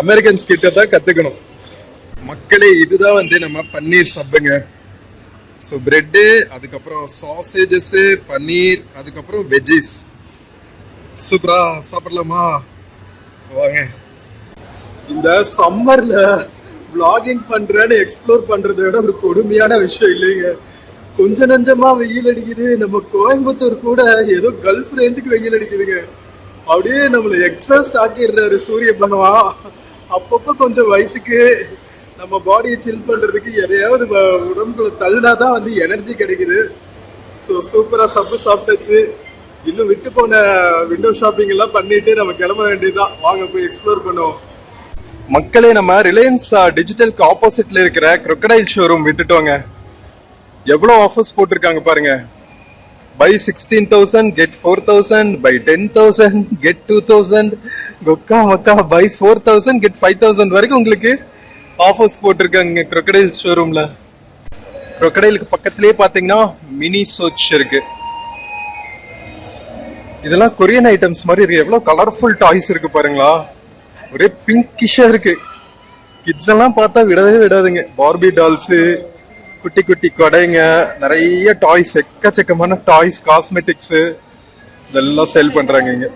அமெரிக்கன்ஸ் கிட்ட தான் கத்துக்கணும். மக்களே இதுதான் வந்து நம்ம பன்னீர் சப்புங்க. ஸோ பிரெட்டு, அதுக்கப்புறம் சாசேஜஸ், பன்னீர், அதுக்கப்புறம் வெஜ்ஜிஸ். சூப்பரா சாப்பிடலாமா? வாங்க. இந்த சம்மர்ல vlogging பண்றேன்னு எக்ஸ்ப்ளோர் பண்றதை விட ஒரு கொடுமையான விஷயம் இல்லைங்க. கொஞ்ச நஞ்சமா வெயில் அடிக்குது. நம்ம கோயம்புத்தூர் கூட ஏதோ கல்ஃப் ரேஞ்சுக்கு வெயில் அடிக்குதுங்க. அப்படியே நம்மள எக்ஸாஸ்ட் ஆக்கிடுறாரு சூரிய பகவான். அப்பப்போ கொஞ்சம் வயிற்றுக்கு நம்ம பாடியை சில் பண்றதுக்கு எதையாவது உடம்புக்குள்ள தள்ளினாதான் வந்து எனர்ஜி கிடைக்குது. ஸோ சூப்பரா சப்பு சாப்பிட்டாச்சு. இன்னும் விட்டு போன விண்டோ ஷாப்பிங் எல்லாம் பண்ணிட்டு நம்ம கிளம்ப வேண்டியதுதான். வாங்க போய் எக்ஸ்ப்ளோர் பண்ணுவோம். மக்களே நம்ம ரிலையன்ஸ் டிஜிட்டலுக்கு ஆப்போசிட்ல இருக்கிற crocodile ஷோரூம் விட்டுட்டோங்க. எவ்வளவு ஆஃபர்ஸ் போட்டிருக்காங்க பாருங்க. பை 16,000 கெட் 4,000, பை 10,000 கெட் 2,000, கொக்கா மக்கா பை 4,000 கெட் 5,000 வரைக்கும் உங்களுக்கு ஆஃபர்ஸ் போட்டிருக்காங்க crocodile ஷோரூம்ல. crocodileக்கு பக்கத்திலேயே பாத்தீங்கன்னா மினி சோச் இருக்கு. இதெல்லாம் கொரியன் ஐட்டம்ஸ் மாதிரி இருக்கு. எவ்வளவு கலர்ஃபுல் டாய்ஸ் இருக்கு பாருங்களா. ஒரே பிங்கிஷா இருக்கு. கிட்ஸ் எல்லாம் பார்த்தா விடவே விடாதுங்க. பார்பி டால்ஸ், குட்டி குட்டி கொடைங்க, நிறைய டாய்ஸ், எக்கச்சக்கமான டாய்ஸ், காஸ்மெட்டிக்ஸ் இதெல்லாம் சேல் பண்றாங்க இங்க.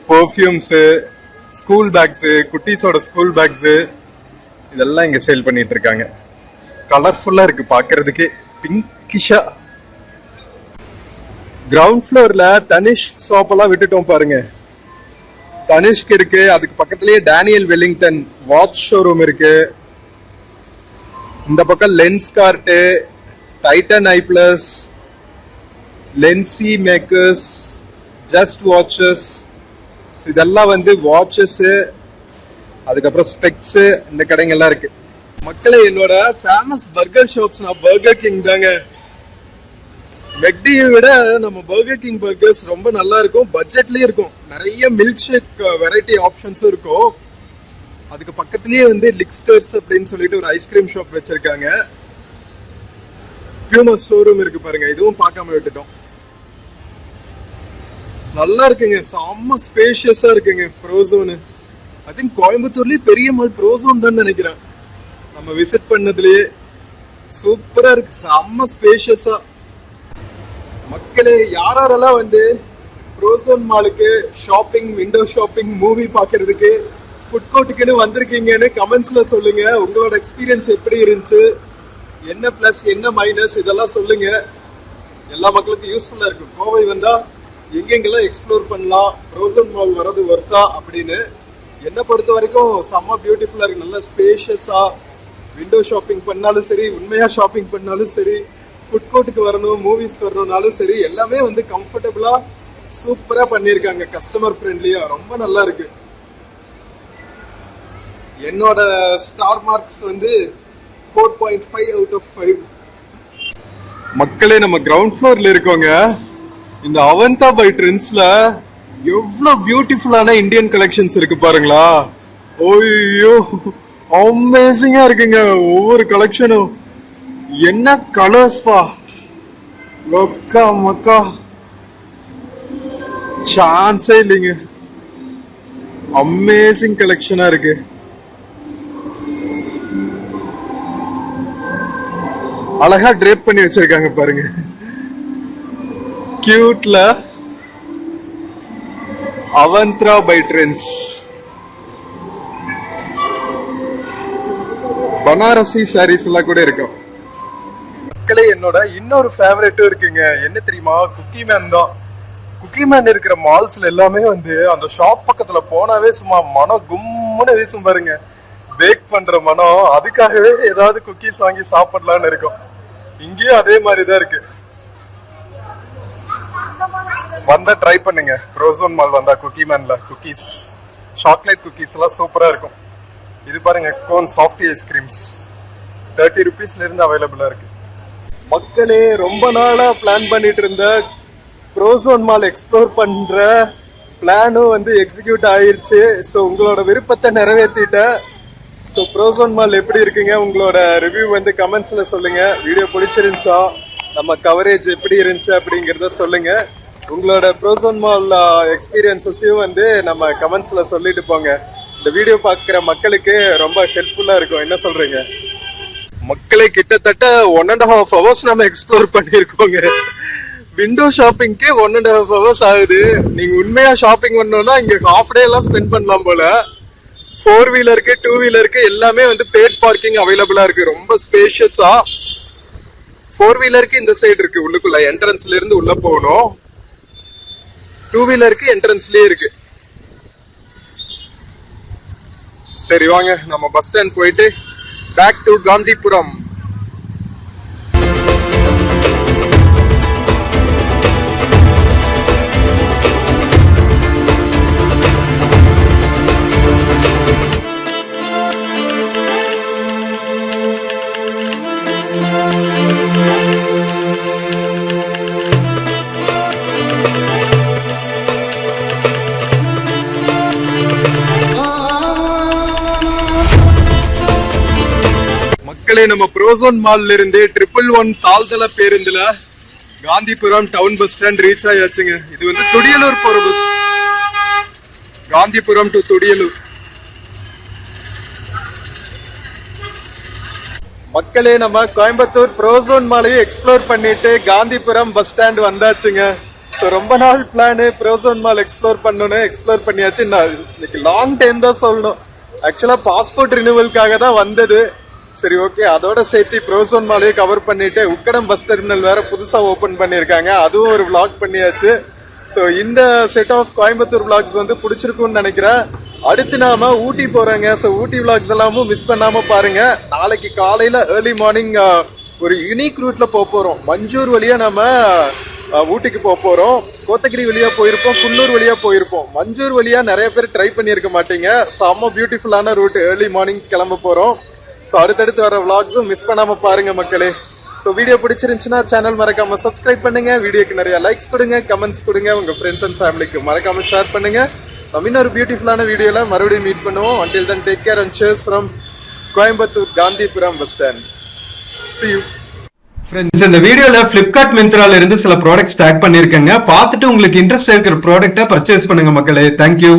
பெர்ஃப்யூம்ஸ், ஸ்கூல் பேக்ஸ், குட்டீஸோட ஸ்கூல் பேக்ஸ் இதெல்லாம் இங்க சேல் பண்ணிட்டு இருக்காங்க. கலர்ஃபுல்லா இருக்கு பாக்குறதுக்கே, பிங்கிஷா. கிரவுண்ட் ஃப்ளோர்ல தனிஷ்க் ஷாப் எல்லாம் விட்டுட்டோம் பாருங்க. தனிஷ்க் இருக்கு. அதுக்கு பக்கத்துலயே டேனியல் வெல்லிங்டன் வாட்ச் ஷோரூம் இருக்கு. இந்த பக்கம் lens card, Titan eye plus, லென்சி makers, just watches, இதெல்லாம் வந்து வாட்சஸ், அதுக்கப்புறம் ஸ்பெக்ஸ், இந்த கடைங்கெல்லாம் இருக்கு. மக்களே என்னோட ஃபேமஸ் பர்கர் ஷாப்ஸ் நான் பர்கர் கிங் தாங்க. மெக்டியை விட நம்ம பர்கர் கிங் பர்கர்ஸ் ரொம்ப நல்லா இருக்கும், பட்ஜெட்லயே இருக்கும். நிறைய மில்க் ஷேக் வெரைட்டி ஆப்ஷன்ஸும் இருக்கும். அதுக்கு பக்கத்துலயே வந்து லிக்ஸ்டர்ஸ் அப்படின்னு சொல்லிட்டு ஒரு ஐஸ்கிரீம் ஷாப் வச்சிருக்காங்க. பியூமா ஷோரூம் இருக்கு பாருங்க, இதுவும் பார்க்காம விட்டுட்டோம். நல்லா இருக்குங்க, செம்ம ஸ்பேஷியஸா இருக்குங்க ப்ரோசோனு. ஐ திங்க் கோயம்புத்தூர்லயே பெரிய மால் ப்ரோசோன் தான் நினைக்கிறேன். நம்ம விசிட் பண்ணதுலயே சூப்பரா இருக்கு, செம்ம ஸ்பேஷியஸா. மக்களே யாரெல்லாம் வந்து ப்ரோசோன் மாலுக்கு ஷாப்பிங், விண்டோ ஷாப்பிங், மூவி பார்க்கறதுக்கு, ஃபுட் கோர்ட்டுக்குன்னு வந்திருக்கீங்கன்னு கமெண்ட்ஸ்ல சொல்லுங்க. உங்களோட எக்ஸ்பீரியன்ஸ் எப்படி இருந்துச்சு, என்ன பிளஸ் என்ன மைனஸ் இதெல்லாம் சொல்லுங்க. எல்லா மக்களுக்கும் யூஸ்ஃபுல்லா இருக்கும். கோவை வந்தா எங்கெங்கெல்லாம் எக்ஸ்ப்ளோர் பண்ணலாம், ப்ரோசோன் மால் வர்றது ஒர்த்தா அப்படின்னு. என்னை பொறுத்த வரைக்கும் செம்ம பியூட்டிஃபுல்லா இருக்கு. நல்லா ஸ்பேஷியஸா விண்டோ ஷாப்பிங் பண்ணாலும் சரி, உண்மையா ஷாப்பிங் பண்ணாலும் சரி, ஃபுட் கோர்ட்டுக்கு வரணும், மூவிஸ்க்கு வரணும்னாலும் சரி, எல்லாமே வந்து கம்ஃபர்டபுளா சூப்பரா பண்ணியிருக்காங்க. கஸ்டமர் ஃப்ரெண்ட்லியா ரொம்ப நல்லா இருக்கு. என்னோட ஸ்டார் மார்க்ஸ் வந்து 4.5 அவுட் ஆஃப் 5. மக்களே நம்ம கிரவுண்ட் ஃப்ளோர்ல இருக்கோங்க. இந்த அவந்தா பை ட்ரெண்ட்ஸ்ல எவ்வளவு பியூட்டிஃபுல்லான இந்தியன் கலெக்ஷன்ஸ் இருக்கு பாருங்களா. ஓய்யோ அமேசிங்கா இருக்குங்க ஒவ்வொரு கலெக்ஷனும். என்ன கலர்ஸ் பா, மக்கா மக்கா சான்ஸே இல்லைங்க. அமேசிங் கலெக்ஷனா இருக்கு. அழகா ட்ரேப் பண்ணி வச்சிருக்காங்க பாருங்க. கியூட்ல அவந்த்ரா பை ட்ரெண்ட்ஸ். பனாரசி சாரீஸ் எல்லாம் கூட இருக்கும். மக்களே என்னோட இன்னொரு ஃபேவரட்டும் இருக்குங்க. என்ன தெரியுமா? குக்கி மேன் தான். குக்கி மேன் இருக்கிற மால்ஸ்ல எல்லாமே வந்து அந்த ஷாப் பக்கத்துல போனாவே சும்மா மனம் கும்முன்னு வீசும் பாருங்க. பேக் பண்ற மனம். அதுக்காகவே ஏதாவது குக்கீஸ் வாங்கி சாப்பிடலான்னு இருக்கும். இங்கேயும் அதே மாதிரிதான் இருக்கு. வந்தா ட்ரை பண்ணுங்க. ப்ரோசோன் மால் வந்தா குக்கி மேன்ல குக்கீஸ், சாக்லேட் குக்கீஸ் எல்லாம் சூப்பரா இருக்கும். இது பாருங்க, கோன் சாஃப்டி ஐஸ்கிரீம்ஸ் 30 rupeesல இருந்து அவைலபிளா இருக்கு. மக்களே, ரொம்ப நாளா பிளான் பண்ணிட்டு இருந்த ப்ரோசோன் மால் எக்ஸ்ப்ளோர் பண்ற பிளானும் வந்து எக்ஸிக்யூட் ஆயிருச்சு. ஸோ உங்களோட விருப்பத்தை நிறைவேற்றிட்டேன். ஸோ ப்ரோசோன் மால் எப்படி இருக்குங்க, உங்களோட ரிவ்யூ வந்து கமெண்ட்ஸ்ல சொல்லுங்க. வீடியோ பிடிச்சிருந்துச்சா, நம்ம கவரேஜ் எப்படி இருந்துச்சு அப்படிங்கிறத சொல்லுங்க. உங்களோட ப்ரோசோன் மால் எக்ஸ்பீரியன்ஸஸையும் வந்து நம்ம கமெண்ட்ஸ்ல சொல்லிட்டு போங்க. இந்த வீடியோ பார்க்குற மக்களுக்கு ரொம்ப ஹெல்ப்ஃபுல்லா இருக்கும். என்ன சொல்றீங்க மக்களே? கிட்டத்தட்ட 1.5 hours நம்ம எக்ஸ்ப்ளோர் பண்ணியிருக்கோங்க. விண்டோ ஷாப்பிங்க்கே 1.5 hours ஆகுது. நீங்க உண்மையா ஷாப்பிங் பண்ணணும்னா இங்க ஹாஃப் டே எல்லாம் ஸ்பெண்ட் பண்ணலாம் போல. 4 வீலருக்கு 2 வீலருக்கு எல்லாமே வந்து பேட் பார்க்கிங் அவைலபிளா இருக்கு. ரொம்ப ஸ்பேஷியஸா 4 வீலருக்கு இந்த சைடு இருக்கு, உள்ளுக்குள்ள என்ட்ரன்ஸ்ல இருந்து உள்ள போகணும். 2 வீலருக்கு என்ட்ரன்ஸ்லயே இருக்கு. சரி வாங்க, நம்ம பஸ் ஸ்டாண்ட் போயிட்டு பேக் டு காந்திபுரம். மக்களே, நம்ம ப்ரோசோன் மால்ல இருந்து 111 தாழ்தள பேருந்துல Gandhipuram town bus stand reach ஆயாச்சுங்க. இது வந்து துடியலூர் போற பஸ், காந்திபுரம் டு துடியலூர். மக்களே, நம்ம கோயம்புத்தூர் ப்ரோசோன் மாலையும் எக்ஸ்ப்ளோர் பண்ணிட்டு காந்திபுரம் பஸ் ஸ்டாண்ட் வந்தாச்சுங்க. ஸோ ரொம்ப நாள் பிளானு ப்ரோசோன் மால் எக்ஸ்ப்ளோர் பண்ணணும், எக்ஸ்ப்ளோர் பண்ணியாச்சு. நான் இன்னைக்கு லாங் டைம் தான் சொல்லணும். ஆக்சுவலா பாஸ்போர்ட் ரினிவலுக்காக தான் வந்தது. சரி, ஓகே, அதோட சேர்த்து ப்ரோசோன் மாலையும் கவர் பண்ணிட்டு உக்கடம் பஸ் டெர்மினல் வேற புதுசா ஓபன் பண்ணியிருக்காங்க, அதுவும் ஒரு vlog பண்ணியாச்சு. ஸோ இந்த செட் ஆஃப் கோயம்புத்தூர் vlogs வந்து பிடிச்சிருக்கும்னு நினைக்கிறேன். அடுத்து நாம ஊட்டி போறாங்க. ஸோ ஊட்டி vlogs எல்லாமும் மிஸ் பண்ணாம பாருங்க. நாளைக்கு காலையில ஏர்லி மார்னிங் ஒரு யுனிக் ரூட்ல போறோம். மஞ்சூர் வழியா நம்ம ஊட்டிக்கு போறோம். கோத்தகிரி வழியா போயிருப்போம், குன்னூர் வழியா போயிருப்போம். மஞ்சூர் வழியா நிறைய பேர் ட்ரை பண்ணியிருக்க மாட்டீங்க. செம்ம பியூட்டிஃபுல்லான ரூட். ஏர்லி மார்னிங் கிளம்ப போறோம். ஸோ அடுத்தடுத்து வர vlogsம் மிஸ் பண்ணாம பாருங்க மக்களே. ஸோ வீடியோ பிடிச்சிருந்துச்சுன்னா சேனல் மறக்காம சப்ஸ்கிரைப் பண்ணுங்க. வீடியோக்கு நிறைய லைக்ஸ் கொடுங்க, கமெண்ட்ஸ் கொடுங்க. உங்க ஃப்ரெண்ட்ஸ் அண்ட் ஃபேமிலிக்கு மறக்காம ஷேர் பண்ணுங்க. நம்ம இன்னொரு பியூட்டிஃபுல்லான வீடியோல மறுபடியும் மீட் பண்ணுவோம். until then take care and cheers from Coimbatore Gandhipuram bus stand. see you. Friends, இந்த வீடியோல பிளிப்கார்ட் மிந்த்ரால இருந்து சில ப்ராடக்ட்ஸ் டேக் பண்ணிருக்கேங்க. பார்த்துட்டு உங்களுக்கு இன்ட்ரெஸ்ட் இருக்கிற ப்ராடக்ட்டை பர்ச்சேஸ் பண்ணுங்க மக்களே. தேங்க்யூ.